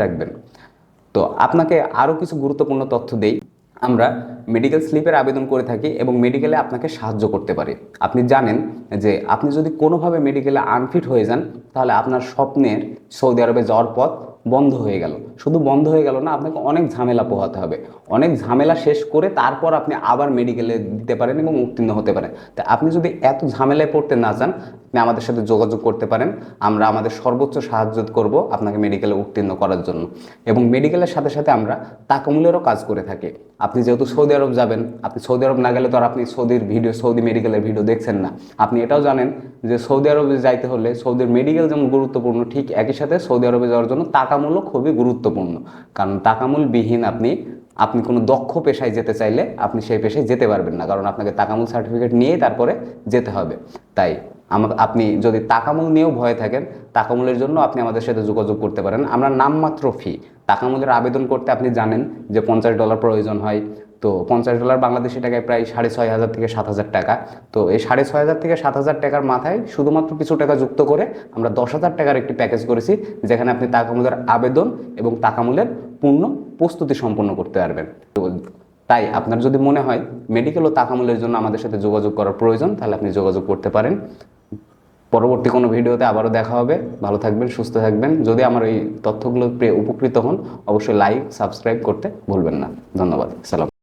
রাখবেন। তো আপনাকে আরও কিছু গুরুত্বপূর্ণ তথ্য দেই। আমরা মেডিকেল স্লিপের আবেদন করে থাকি এবং মেডিকেলে আপনাকে সাহায্য করতে পারি। আপনি জানেন যে আপনি যদি কোনোভাবে মেডিকেলে আনফিট হয়ে যান, তাহলে আপনার স্বপ্নের সৌদি আরবে যাওয়ার পথ বন্ধ হয়ে গেল। শুধু বন্ধ হয়ে গেল না, আপনাকে অনেক ঝামেলা পোহাতে হবে। অনেক ঝামেলা শেষ করে তারপর আপনি আবার মেডিকেলে দিতে পারেন এবং উত্তীর্ণ হতে পারেন। তা আপনি যদি এত ঝামেলায় পড়তে না চান, আপনি আমাদের সাথে যোগাযোগ করতে পারেন। আমরা আমাদের সর্বোচ্চ সাহায্য করব আপনাকে মেডিকেলে উত্তীর্ণ করার জন্য। এবং মেডিকেলের সাথে সাথে আমরা তাকামুলেরও কাজ করে থাকি। আপনি যেহেতু সৌদি আরব যাবেন, আপনি সৌদি আরব না গেলে তো আর আপনি সৌদি মেডিকেলের ভিডিও দেখছেন না। আপনি এটাও জানেন যে সৌদি আরবে যাইতে হলে সৌদির মেডিকেল যেমন গুরুত্বপূর্ণ, ঠিক একই সাথে সৌদি আরবে যাওয়ার জন্য তাকামুলও খুবই গুরুত্বপূর্ণ। কারণ তাকামুলবিহীন আপনি কোনো দক্ষ পেশায় যেতে চাইলে আপনি সেই পেশায় যেতে পারবেন না, কারণ আপনাকে তাকামুল সার্টিফিকেট নিয়েই তারপরে যেতে হবে। তাই আপনি যদি তাকামুল নিয়েও ভয়ে থাকেন, তাকামুলের জন্য আপনি আমাদের সাথে যোগাযোগ করতে পারেন। আমরা নামমাত্র ফি, তাকামুলের আবেদন করতে আপনি জানেন যে $50 প্রয়োজন হয়। তো $50 বাংলাদেশি টাকায় প্রায় 6,500 থেকে 7,000 টাকা। তো এই 6,500 থেকে 7,000 টাকার মাথায় শুধুমাত্র কিছু টাকা যুক্ত করে আমরা 10,000 টাকার একটি প্যাকেজ করেছি, যেখানে আপনি তাকামুলের আবেদন এবং তাকামুলের পূর্ণ প্রস্তুতি সম্পন্ন করতে পারবেন। তো তাই আপনার যদি মনে হয় মেডিকেল ও তাকামুলের জন্য আমাদের সাথে যোগাযোগ করার প্রয়োজন, তাহলে আপনি যোগাযোগ করতে পারেন। পরবর্তী কোনো ভিডিওতে আবারও দেখা হবে। ভালো থাকবেন, সুস্থ থাকবেন। যদি আমার এই তথ্যগুলো পেয়ে উপকৃত হন, অবশ্যই লাইক সাবস্ক্রাইব করতে ভুলবেন না। ধন্যবাদ। সালাম।